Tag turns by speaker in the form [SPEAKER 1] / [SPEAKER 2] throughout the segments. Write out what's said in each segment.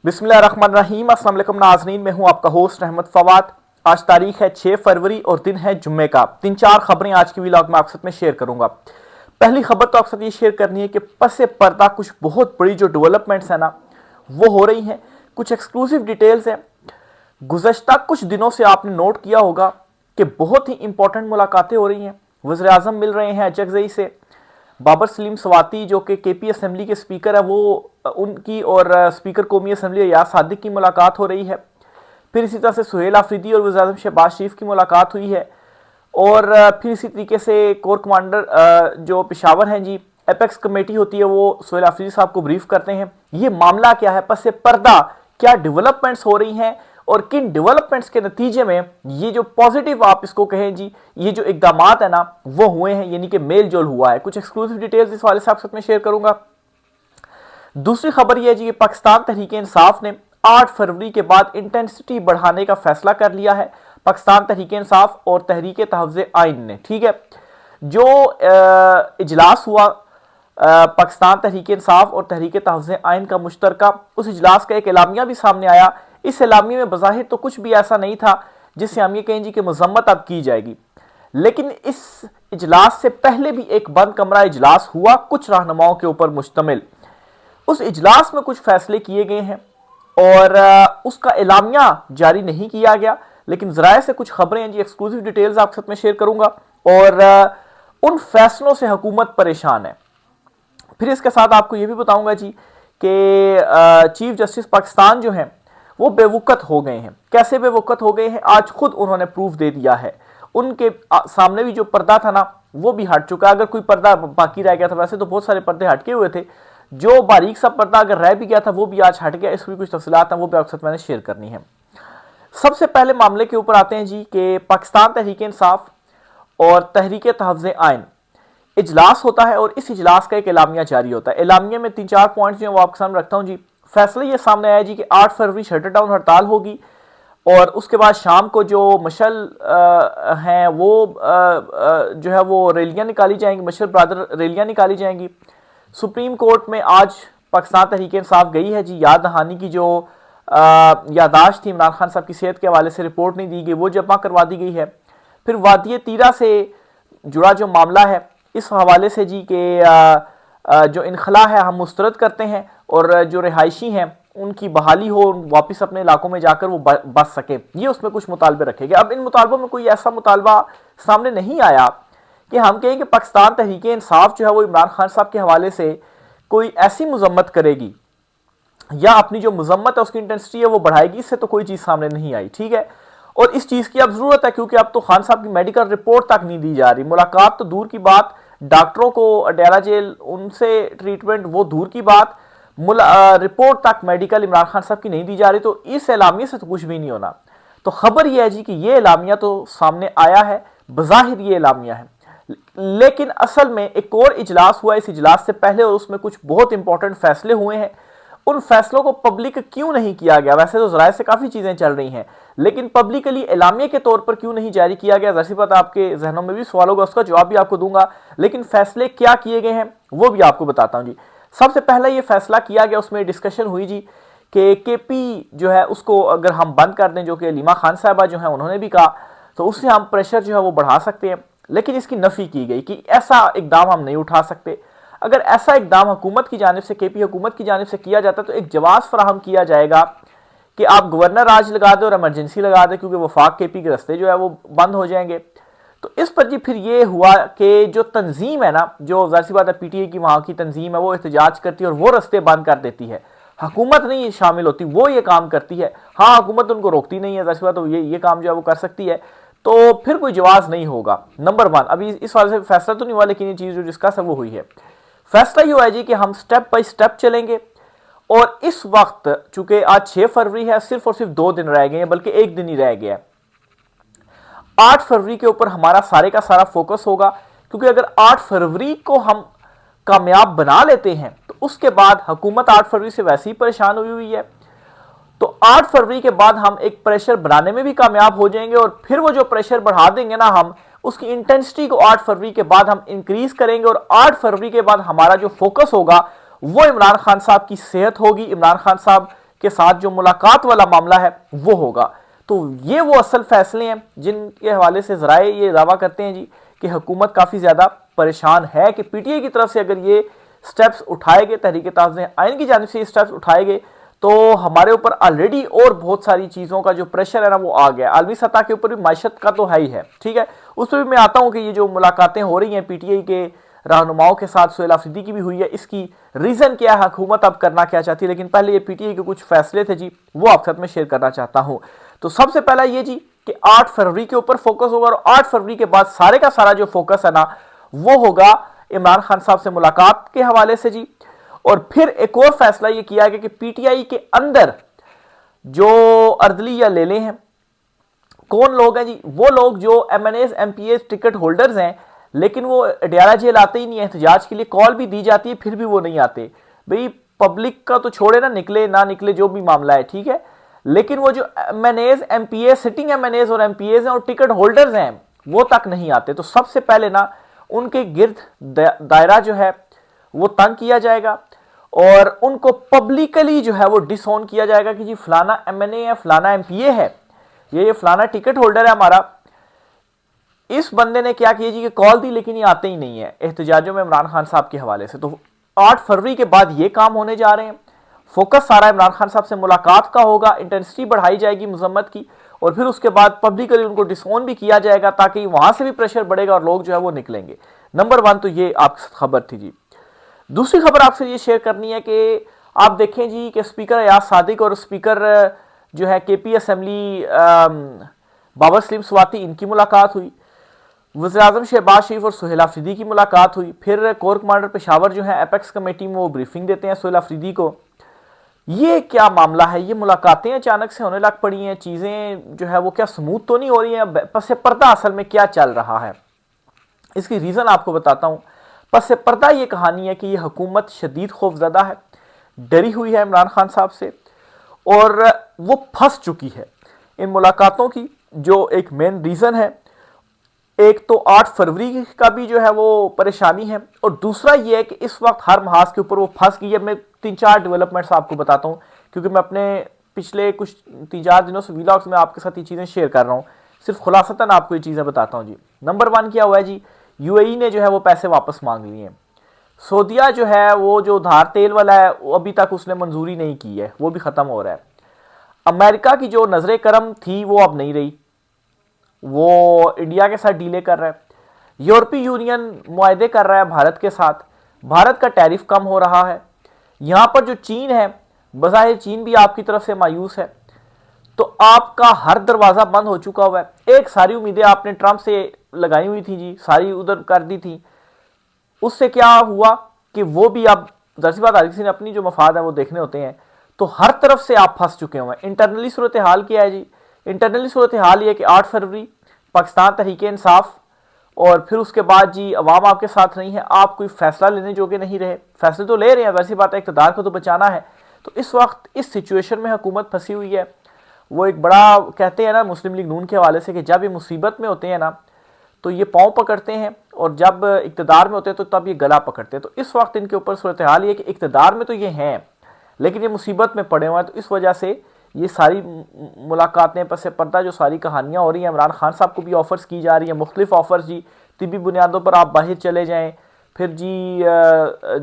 [SPEAKER 1] बिस्मिल्लाहिर्रहमानिर्रहीम। अस्सलाम वालेकुम नाज़रीन, मैं हूं आपका होस्ट अहमद फवाद। आज तारीख है 6 फरवरी और दिन है जुम्मे का। 3-4 खबरें आज की व्लॉग में आपके साथ में शेयर करूंगा। पहली खबर तो आपके साथ ये शेयर करनी है कि पसे पर्दा कुछ बहुत बड़ी जो डेवलपमेंट्स है ना वो हो रही हैं। कुछ एक्सक्लूसिव डिटेल्स हैं। गुज़श्ता कुछ दिनों से आपने नोट किया होगा कि बहुत ही इंपॉर्टेंट मुलाकातें हो रही हैं। वज़ीर आज़म मिल रहे हैं अचकज़ई से। बाबर सलीम स्वाति जो कि केपी असम्बली के स्पीकर है वो उनकी और स्पीकर कौमी असम्बली अयाज सादिक की मुलाकात हो रही है। फिर इसी तरह से सुहेल आफरीदी और वज़ीर आज़म शहबाज शरीफ की मुलाकात हुई है। और फिर इसी तरीके से कोर कमांडर जो पेशावर हैं जी, एपेक्स कमेटी होती है, वो सुहेल आफरीदी साहब को ब्रीफ करते हैं। ये मामला क्या है, पस पर्दा क्या डेवलपमेंट्स हो रही हैं और किन डेवलपमेंट्स के नतीजे में ये जो पॉजिटिव आप इसको कहें जी, ये जो इकदामात है ना वो हुए हैं, यानी कि मेल जोल हुआ है। कुछ एक्सक्लूसिव डिटेल्स इस वाले से आपके साथ में शेयर करूंगा। दूसरी खबर यह है जी कि पाकिस्तान तहरीक इंसाफ ने 8 फरवरी के बाद इंटेंसिटी बढ़ाने का फैसला कर लिया है। पाकिस्तान तहरीक इंसाफ और तहरीक तहफ़्ज़ुज़ आइन ने, ठीक है, जो इजलास हुआ पाकिस्तान तहरीक इंसाफ और तहरीक तहफ़्ज़ुज़ आइन का मुश्तरका, उस इजलास का एक एलामिया भी सामने आया। इस एलामिया में बज़ाहिर तो कुछ भी ऐसा नहीं था जिससे हम ये कहें जी कि मजम्मत अब की जाएगी, लेकिन इस इजलास से पहले भी एक बंद कमरा इजलास हुआ कुछ रहनुमाओं के ऊपर मुश्तमिल। उस इजलास में कुछ फैसले किए गए हैं और उसका एलामिया जारी नहीं किया गया, लेकिन जराए से कुछ खबरें हैं जी, एक्सक्लूसिव डिटेल्स आपके साथ में शेयर करूंगा। और उन फैसलों से हुकूमत परेशान है। फिर इसके साथ आपको यह भी बताऊंगा जी कि चीफ जस्टिस पाकिस्तान जो हैं वो बेवकूफ़ हो गए हैं। कैसे बेवकूफ़ हो गए हैं, आज खुद उन्होंने प्रूफ दे दिया है। उनके सामने भी जो पर्दा था ना वो भी हट चुका है। अगर कोई पर्दा बाकी रह गया था, वैसे तो बहुत सारे पर्दे हटके हुए थे, जो बारीक सा पर्दा अगर रह भी गया था वो भी आज हट गया। इसकी कुछ तफसीलात हैं, वो भी आपके साथ मैंने शेयर करनी है। सबसे पहले मामले के ऊपर आते हैं जी कि पाकिस्तान तहरीक इंसाफ और तहरीक तहफ़्ज़ुज़ आइन इजलास होता है और इस इजलास का एक एलामिया जारी होता है। एलामिया में 3-4 पॉइंट्स जो है वो आपके सामने रखता हूँ जी। फैसला ये सामने आया जी कि 8 फरवरी शटर डाउन हड़ताल होगी और उसके बाद शाम को जो मशल हैं वो जो है वो रैलियाँ निकाली जाएंगी, मशल ब्रदर रैलियाँ निकाली जाएंगी। सुप्रीम कोर्ट में आज पाकिस्तान तहरीक इंसाफ गई है जी। याद दहानी की जो यादाश्त थी इमरान खान साहब की सेहत के हवाले से, रिपोर्ट नहीं दी गई, वो जमा करवा दी गई है। फिर वादी तीरा से जुड़ा जो मामला है इस हवाले से जी कि जो इनखला है हम मुस्तरद करते हैं और जो रिहायशी हैं उनकी बहाली हो, वापस अपने इलाकों में जाकर वो बच सके, ये उसमें कुछ मुतालबे रखे गए। अब इन मुतालबों में कोई ऐसा मुतालबा सामने नहीं आया कि हम कहें कि पाकिस्तान तहरीक इंसाफ जो है वो इमरान खान साहब के हवाले से कोई ऐसी मजम्मत करेगी या अपनी जो मजम्मत है उसकी इंटेंसिटी है वो बढ़ाएगी। इससे तो कोई चीज़ सामने नहीं आई, ठीक है। और इस चीज़ की अब ज़रूरत है क्योंकि अब तो खान साहब की मेडिकल रिपोर्ट तक नहीं दी जा रही। मुलाकात तो दूर की बात, डॉक्टरों को अडेरा जेल उनसे ट्रीटमेंट वो दूर की बात, रिपोर्ट तक मेडिकल इमरान खान साहब की नहीं दी जा रही। तो इस एलामिया से तो कुछ भी नहीं होना। तो खबर यह है जी कि ये एलामिया तो सामने आया है, बज़ाहिर ये एलामिया है, लेकिन असल में एक और इजलास हुआ इस इजलास से पहले और उसमें कुछ बहुत इंपॉर्टेंट फैसले हुए हैं। उन फैसलों को पब्लिक क्यों नहीं किया गया? वैसे तो जराए से काफी चीजें चल रही हैं, लेकिन पब्लिकली एलामिया के तौर पर क्यों नहीं जारी किया गया? जैसी बात आपके जहनों में भी सवाल होगा, उसका जवाब भी आपको दूंगा, लेकिन फैसले क्या किए गए हैं वो भी आपको बताता हूं जी। सबसे पहला ये फैसला किया गया, उसमें डिस्कशन हुई जी कि केपी जो है उसको अगर हम बंद कर दें, जो कि लीमा खान साहबा जो है उन्होंने भी कहा, तो उससे हम प्रेशर जो है वो बढ़ा सकते हैं। लेकिन इसकी नफी की गई कि ऐसा इकदाम हम नहीं उठा सकते। अगर ऐसा इकदाम हुकूमत की जानिब से, केपी हुकूमत की जानिब से किया जाता तो एक जवाब फराहम किया जाएगा कि आप गवर्नर राज लगा दें और इमरजेंसी लगा दें, क्योंकि वफाक केपी के रास्ते जो है वो बंद हो जाएंगे। तो इस पर जी फिर ये हुआ कि जो तंजीम है ना, जो जाहिर सी बात है पीटीए की वहां की तंजीम है, वो एहतजाज करती है और वो रास्ते बंद कर देती है। हुकूमत नहीं शामिल होती, वो ये काम करती है। हाँ, हुकूमत उनको रोकती नहीं है, जाहिर सी बात तो ये काम जो है वो कर सकती है। तो फिर कोई जवाब नहीं होगा। नंबर 1, अभी इस वाले से फैसला तो नहीं हुआ, लेकिन ये चीज जो डिस्कस है वो हुई है। फैसला ये हुआ है जी कि हम स्टेप बाय स्टेप चलेंगे और इस वक्त चूंकि आज 6 फरवरी है, सिर्फ और सिर्फ 2 दिन रह गए हैं, बल्कि 1 दिन ही रह गया है। 8 फरवरी के ऊपर हमारा सारे का सारा फोकस होगा, क्योंकि अगर 8 फरवरी को हम कामयाब बना लेते हैं तो उसके बाद हुकूमत 8 फरवरी से वैसे ही परेशान हुई हुई है। तो 8 फरवरी के बाद हम एक प्रेशर बनाने में भी कामयाब हो जाएंगे और फिर वो जो प्रेशर बढ़ा देंगे ना हम, उसकी इंटेंसिटी को 8 फरवरी के बाद हम इंक्रीज करेंगे और 8 फरवरी के बाद हमारा जो फोकस होगा वो इमरान खान साहब की सेहत होगी, इमरान खान साहब के साथ जो मुलाकात वाला मामला है वो होगा। तो ये वो असल फैसले हैं जिनके हवाले से ज़राए ये दावा करते हैं जी कि हुकूमत काफ़ी ज़्यादा परेशान है कि पीटीआई की तरफ से अगर ये स्टेप्स उठाए गए, तहरीक ताज़ आइन की जानिब से ये स्टेप्स उठाए गए, तो हमारे ऊपर ऑलरेडी और बहुत सारी चीज़ों का जो प्रेशर है ना वो आ गया। आलमी सतह के ऊपर भी माशत का तो है ही है, ठीक है। उस पर भी मैं आता हूँ कि ये जो मुलाकातें हो रही हैं पीटीआई के रहनुमाओं के साथ, सुहेल अफरीदी की भी हुई है, इसकी रीज़न क्या है, हुकूमत अब करना क्या चाहती है। लेकिन पहले ये पीटीआई के कुछ फैसले थे जी, वो आपके साथ में शेयर करना चाहता हूँ। तो सबसे पहला ये जी कि 8 फरवरी के ऊपर फोकस होगा और 8 फरवरी के बाद सारे का सारा जो फोकस है ना वो होगा इमरान खान साहब से मुलाकात के हवाले से जी। और फिर एक और फैसला ये किया गया कि पीटीआई के अंदर जो अर्दली या लेले हैं, कौन लोग हैं जी, वो लोग जो एमएनएस एमपीएस टिकट होल्डर्स हैं, लेकिन वो अडियाला जेल आते ही नहीं है एहतजाज के लिए, कॉल भी दी जाती है फिर भी वो नहीं आते। भाई पब्लिक का तो छोड़े ना, निकले ना निकले जो भी मामला है, ठीक है, लेकिन वो जो एमएनएस एमपीएस सिटिंग एमएनएस और एमपीएस हैं और टिकट होल्डर्स हैं वो तक नहीं आते। तो सबसे पहले ना उनके गिर्द दायरा जो है वो तंग किया जाएगा और उनको पब्लिकली जो है वो डिसऑन किया जाएगा कि जी फलाना एमएनए है, फलाना एमपीए है, ये फलाना टिकट होल्डर है हमारा, इस बंदे ने क्या किया जी कि कॉल दी लेकिन ये आते ही नहीं है एहतजाजों में इमरान खान साहब के हवाले से। तो 8 फरवरी के बाद ये काम होने जा रहे हैं, फोकस सारा इमरान खान साहब से मुलाकात का होगा, इंटेंसिटी बढ़ाई जाएगी मजम्मत की और फिर उसके बाद पब्लिकली उनको डिसऑन भी किया जाएगा ताकि वहां से भी प्रेशर बढ़ेगा और लोग जो है वो निकलेंगे। नंबर 1 तो ये आपकी खबर थी जी। दूसरी खबर आपसे ये शेयर करनी है कि आप देखें जी कि स्पीकर अयाज सादिक और स्पीकर जो है केपी असेंबली बाबर सलीम स्वाति, इनकी मुलाकात हुई। वज़ीर-ए-आज़म शहबाज शरीफ और सुहेल अफरीदी की मुलाकात हुई। फिर कोर कमांडर पेशावर जो है एपेक्स कमेटी में वो ब्रीफिंग देते हैं सुहेल अफरीदी को। ये क्या मामला है, ये मुलाकातें अचानक से होने लग पड़ी हैं, चीज़ें जो है वो क्या स्मूथ तो नहीं हो रही हैं, पसे पर्दा असल में क्या चल रहा है। इसकी रीज़न आपको बताता हूँ। पसे पर्दा ये कहानी है कि ये हुकूमत शदीद खौफजदा है, डरी हुई है इमरान खान साहब से और वो फंस चुकी है। इन मुलाकातों की जो एक मेन रीज़न है, एक तो 8 फरवरी का भी जो है वो परेशानी है और दूसरा ये है कि इस वक्त हर महाज के ऊपर वो फंस गई है। मैं 3-4 डेवलपमेंट्स आपको बताता हूँ क्योंकि मैं अपने पिछले कुछ 3-4 दिनों से व्लॉग्स में आपके साथ ये चीज़ें शेयर कर रहा हूँ, सिर्फ खुलासतन आपको ये चीज़ें बताता हूँ जी। नंबर 1 क्या हुआ है जी, यूएई ने जो है वो पैसे वापस मांग लिए हैं। सऊदीया जो है वो जो उधार तेल वाला है वो अभी तक उसने मंजूरी नहीं की है, वो भी ख़त्म हो रहा है। अमेरिका की जो नजर करम थी वो अब नहीं रही, वो इंडिया के साथ डीले कर रहा है। यूरोपीय यूनियन मुआहदे कर रहा है भारत के साथ, भारत का टैरिफ कम हो रहा है। यहाँ पर जो चीन है, बज़ाहिर चीन भी आपकी तरफ से मायूस है, तो आपका हर दरवाज़ा बंद हो चुका हुआ है। एक सारी उम्मीदें आपने ट्रंप से लगाई हुई थी जी, सारी उधर कर दी थी। उससे क्या हुआ कि वो भी अब ज़ाहिर सी बात हर किसी ने अपनी जो मफाद है वो देखने होते हैं, तो हर तरफ से आप फंस चुके हुए हैं। इंटरनली सूरत हाल क्या है जी, इंटरनली सूरत हाल ये कि 8 फरवरी पाकिस्तान तहरीक इंसाफ और फिर उसके बाद जी अवाम आपके साथ नहीं है, आप कोई फैसला लेने जोगे नहीं रहे। फैसले तो ले रहे हैं, वैसी बात है इक़्तिदार को तो बचाना है। तो इस वक्त इस सिचुएशन में हुकूमत फंसी हुई है। वो एक बड़ा कहते हैं ना मुस्लिम लीग नून के हवाले से कि जब ये मुसीबत में होते हैं ना तो ये पाँव पकड़ते हैं और जब इक़्तिदार में होते हैं तो तब ये गला पकड़ते हैं। तो इस वक्त इनके ऊपर सूरत हाल ये कि इक़्तिदार में तो ये हैं लेकिन ये मुसीबत में पड़े हुए हैं। तो इस वजह से ये सारी मुलाकातें पसे पर्दा जो सारी कहानियाँ हो रही हैं, इमरान खान साहब को भी ऑफ़र्स की जा रही हैं, मुख्तलिफ ऑफ़र्स जी, तिब्बी बुनियादों पर आप बाहर चले जाएँ। फिर जी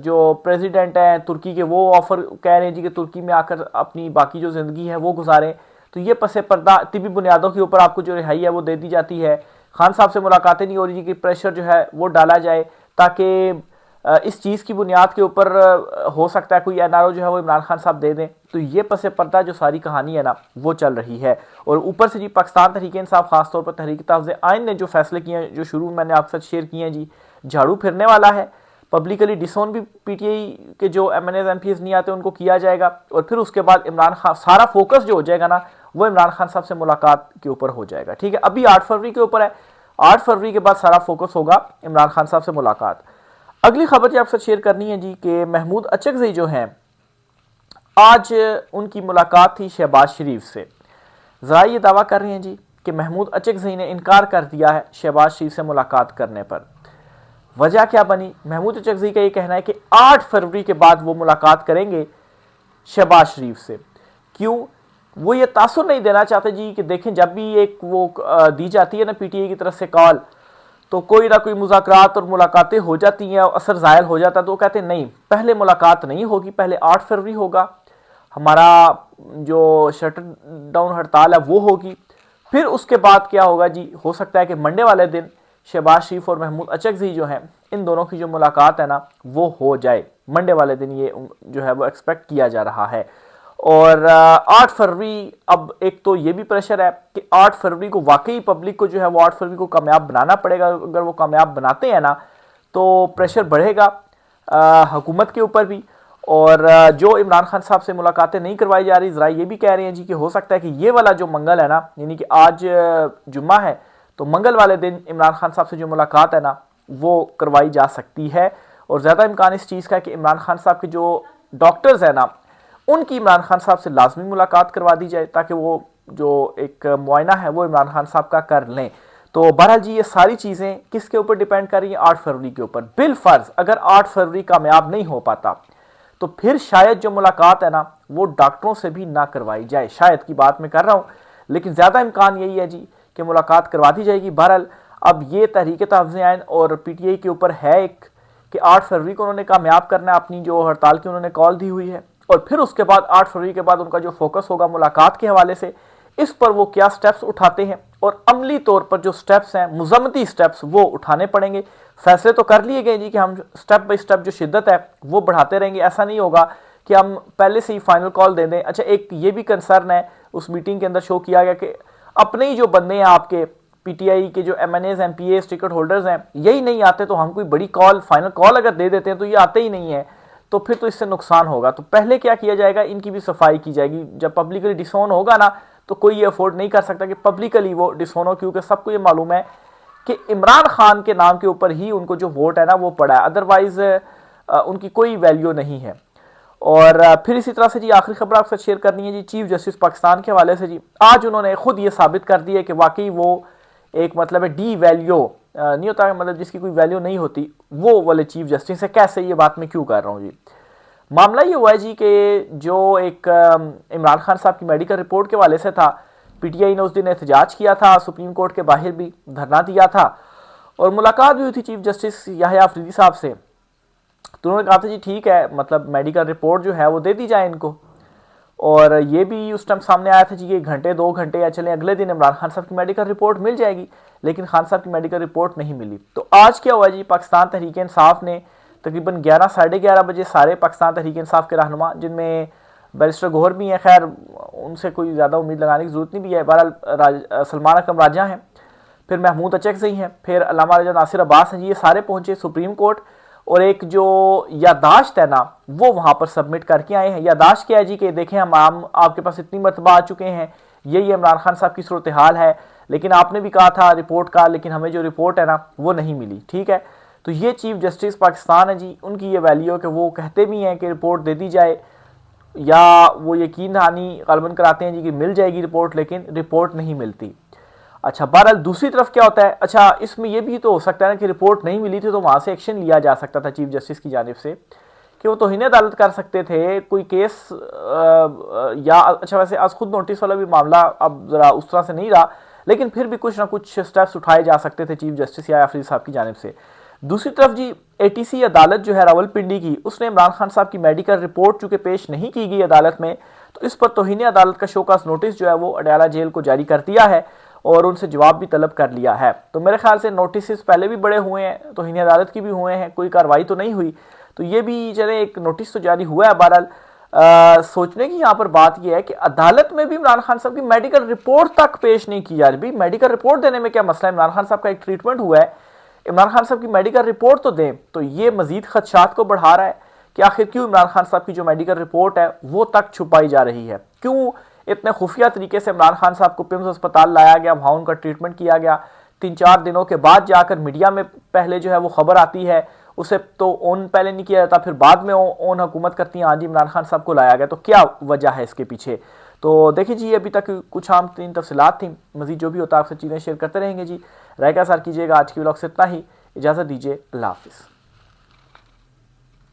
[SPEAKER 1] जो प्रेसिडेंट हैं तुर्की के वो ऑफ़र कह रहे हैं जी कि तुर्की में आकर अपनी बाकी जो ज़िंदगी है वो गुजारें। तो ये पसे पर्दा तिब्बी बुनियादों के ऊपर आपको जो रिहाई है वो दे दी जाती है। खान साहब से मुलाकातें नहीं हो रही जी कि प्रेशर जो है वो डाला जाए ताकि इस चीज़ की बुनियाद के ऊपर हो सकता है कोई एनआरओ जो है वो इमरान खान साहब दे दें। तो ये पसे पर्दा जो सारी कहानी है ना वो चल रही है। और ऊपर से जी पाकिस्तान तहरीक इंसाफ खासतौर पर तहरीक ताज़ आइन ने जो फैसले किए हैं, जो शुरू में मैंने आपके साथ शेयर किए हैं जी, झाड़ू फिरने वाला है। पब्लिकली डिसोन भी पीटीआई के जो एमएनएस एमपीएस नहीं आते उनको किया जाएगा और फिर उसके बाद इमरान खान सारा फोकस जो हो जाएगा ना वो इमरान खान साहब से मुलाकात के ऊपर हो जाएगा। ठीक है, अभी 8 फरवरी के ऊपर है, 8 फरवरी के बाद सारा फोकस होगा इमरान खान साहब से मुलाकात। अगली खबर जी आपसे शेयर करनी है जी कि महमूद अचकज़ई जो हैं आज उनकी मुलाकात थी शहबाज शरीफ से। ज़रा ये दावा कर रहे हैं जी कि महमूद अचकज़ई ने इनकार कर दिया है शहबाज शरीफ से मुलाकात करने पर। वजह क्या बनी? महमूद अचकज़ई का ये कहना है कि 8 फरवरी के बाद वो मुलाकात करेंगे शहबाज शरीफ से। क्यों? वो ये तासुर नहीं देना चाहते जी कि देखें जब भी एक वो दी जाती है ना पीटीआई की तरफ से कॉल, तो कोई ना कोई मुज़ाकरात और मुलाकातें हो जाती हैं, असर ज़ाहिर हो जाता है, तो वो कहते हैं नहीं, पहले मुलाकात नहीं होगी, पहले 8 फरवरी होगा, हमारा जो शटर डाउन हड़ताल है वो होगी, फिर उसके बाद क्या होगा जी, हो सकता है कि मंडे वाले दिन शहबाज शरीफ और महमूद अचकज़ई जो हैं, इन दोनों की जो मुलाकात है ना वो हो जाए मंडे वाले दिन, ये जो है वो एक्सपेक्ट किया जा रहा है। और 8 फरवरी, अब एक तो ये भी प्रेशर है कि 8 फरवरी को वाकई पब्लिक को जो है वो 8 फरवरी को कामयाब बनाना पड़ेगा। अगर वो कामयाब बनाते हैं ना तो प्रेशर बढ़ेगा हुकूमत के ऊपर भी। और जो इमरान खान साहब से मुलाकातें नहीं करवाई जा रही, ज़रा ये भी कह रहे हैं जी कि हो सकता है कि ये वाला जो मंगल है ना, यानी कि आज जुम्मा है, तो मंगल वाले दिन इमरान खान साहब से जो मुलाकात है ना वो करवाई जा सकती है। और ज़्यादा इम्कान इस चीज़ का है कि इमरान खान साहब के जो डॉक्टर्स हैं ना, उनकी इमरान खान साहब से लाजमी मुलाकात करवा दी जाए, ताकि वो जो एक मुआयना है वो इमरान खान साहब का कर लें। तो बहरहाल जी ये सारी चीज़ें किसके ऊपर डिपेंड कर रही हैं? 8 फरवरी के ऊपर। बिलफर्ज अगर 8 फरवरी कामयाब नहीं हो पाता तो फिर शायद जो मुलाकात है ना वो डॉक्टरों से भी ना करवाई जाए, शायद की बात मैं कर रहा हूँ, लेकिन ज़्यादा इम्कान यही है जी कि मुलाकात करवा दी जाएगी। बहरहाल अब ये तहरीक तहफ़्ज़ुज़ ऐन और पीटीआई के ऊपर है एक कि 8 फरवरी को उन्होंने कामयाब करना है, अपनी जो हड़ताल की उन्होंने कॉल दी हुई है, और फिर उसके बाद 8 फरवरी के बाद उनका जो फोकस होगा मुलाकात के हवाले से, इस पर वो क्या स्टेप्स उठाते हैं और अमली तौर पर जो स्टेप्स हैं, मुज़म्मती स्टेप्स, वो उठाने पड़ेंगे। फैसले तो कर लिए गए जी कि हम स्टेप बाई स्टेप जो शिद्दत है वो बढ़ाते रहेंगे। ऐसा नहीं होगा कि हम पहले से ही फाइनल कॉल दे दें। अच्छा, एक ये भी कंसर्न है, उस मीटिंग के अंदर शो किया गया कि अपने ही जो बंदे हैं आपके पीटीआई के जो एमएनएज एमपीएस टिकट होल्डर्स हैं, यही नहीं आते, तो हम कोई बड़ी कॉल फाइनल कॉल अगर दे देते हैं तो ये आते ही नहीं है, तो फिर तो इससे नुकसान होगा। तो पहले क्या किया जाएगा, इनकी भी सफाई की जाएगी। जब पब्लिकली डिसोन होगा ना तो कोई ये अफोर्ड नहीं कर सकता कि पब्लिकली वो डिसोन हो, क्योंकि सबको ये मालूम है कि इमरान खान के नाम के ऊपर ही उनको जो वोट है ना वो पड़ा है, अदरवाइज उनकी कोई वैल्यू नहीं है। और फिर इसी तरह से जी आखिरी खबर आपसे शेयर करनी है जी, चीफ जस्टिस पाकिस्तान के हवाले से जी, आज उन्होंने खुद ये साबित कर दिया कि वाकई वो एक मतलब है डी वैल्यू नहीं होता, मतलब जिसकी कोई वैल्यू नहीं होती, वो वाले चीफ जस्टिस है। कैसे, ये बात मैं क्यों कर रहा हूँ जी, मामला ये हुआ है जी कि जो एक इमरान खान साहब की मेडिकल रिपोर्ट के हवाले से था, पीटीआई ने उस दिन एहतजाज किया था, सुप्रीम कोर्ट के बाहर भी धरना दिया था और मुलाकात भी हुई थी चीफ जस्टिस याहिया अफरीदी साहब से। तो उन्होंने कहा था जी ठीक है, मतलब मेडिकल रिपोर्ट जो है वो दे दी जाए इनको। और ये भी उस टाइम सामने आया था जी कि घंटे 2 घंटे या चले अगले दिन इमरान खान साहब की मेडिकल रिपोर्ट मिल जाएगी, लेकिन खान साहब की मेडिकल रिपोर्ट नहीं मिली। तो आज क्या हुआ जी, पाकिस्तान तहरीक इंसाफ ने तकरीबन 11 साढ़े 11 बजे सारे पाकिस्तान तहरीक इंसाफ के रहनुमा, जिनमें बैरिस्टर गौहर भी हैं, खैर उनसे कोई ज़्यादा उम्मीद लगाने की जरूरत नहीं भी है, बहरहाल सलमान अकरम राजा हैं, फिर महमूद अचकज़ई हैं, फिर अल्लामा रजा नासिर अब्बास हैं जी, ये सारे पहुंचे सुप्रीम कोर्ट और एक जो यादाश्त है ना वो वहां पर सबमिट करके आए हैं। यादाश्त क्या है जी कि देखें हम आपके पास इतनी मरतबा आ चुके हैं, यही इमरान खान साहब की सूरत हाल है, लेकिन आपने भी कहा था रिपोर्ट का, लेकिन हमें जो रिपोर्ट है ना वो नहीं मिली। ठीक है, तो ये चीफ जस्टिस पाकिस्तान है जी, उनकी ये वैल्यू है कि वो कहते भी हैं कि रिपोर्ट दे दी जाए, या वो यकीन दहानी गलबन कराते हैं जी कि मिल जाएगी रिपोर्ट, लेकिन रिपोर्ट नहीं मिलती। अच्छा, बहरहाल दूसरी तरफ क्या होता है, अच्छा इसमें यह भी तो हो सकता है ना कि रिपोर्ट नहीं मिली थी तो वहां से एक्शन लिया जा सकता था चीफ जस्टिस की जानिब से कि वो तौहीन अदालत कर सकते थे, कोई केस या अच्छा वैसे आज खुद नोटिस वाला भी मामला अब जरा उस तरह से नहीं रहा, लेकिन फिर भी कुछ ना कुछ स्टेप्स उठाए जा सकते थे चीफ जस्टिस या अफरीदी साहब की जानिब से। दूसरी तरफ जी एटीसी अदालत जो है रावलपिंडी की, उसने इमरान खान साहब की मेडिकल रिपोर्ट चूंकि पेश नहीं की गई अदालत में, तो इस पर तौहीन अदालत का शोकास नोटिस जो है वो अडयाला जेल को जारी कर दिया है और उनसे जवाब भी तलब कर लिया है। तो मेरे ख्याल से नोटिस पहले भी बड़े हुए हैं, तौहीन अदालत की भी हुए हैं, कोई कार्रवाई तो नहीं हुई, तो ये भी चले एक नोटिस तो जारी हुआ है। बहरहाल सोचने की यहाँ पर बात यह है कि अदालत में भी इमरान खान साहब की मेडिकल रिपोर्ट तक पेश नहीं की जा रही। मेडिकल रिपोर्ट देने में क्या मसला है, इमरान खान साहब का एक ट्रीटमेंट हुआ है, इमरान खान साहब की मेडिकल रिपोर्ट तो दें। तो ये मजीद खदशात को बढ़ा रहा है कि आखिर क्यों इमरान खान साहब की जो मेडिकल रिपोर्ट है वो तक छुपाई जा रही है, क्यों इतने खुफिया तरीके से इमरान खान साहब को पिम्स अस्पताल लाया गया, वहां उनका ट्रीटमेंट किया गया, 3-4 दिनों के बाद जाकर मीडिया में पहले जो है वो खबर आती है, उसे तो ऑन पहले नहीं किया जाता, फिर बाद में ऑन हुकूमत करती है हाँ जी इमरान खान साहब को लाया गया। तो क्या वजह है इसके पीछे, तो देखिए जी अभी तक कुछ आम तीन तफसीलात थी, मजीद जो भी होता है आपसे चीज़ें शेयर करते रहेंगे जी। राय का सार कीजिएगा। आज की व्लॉग से इतना ही, इजाज़त दीजिए, अल्लाह हाफिज़।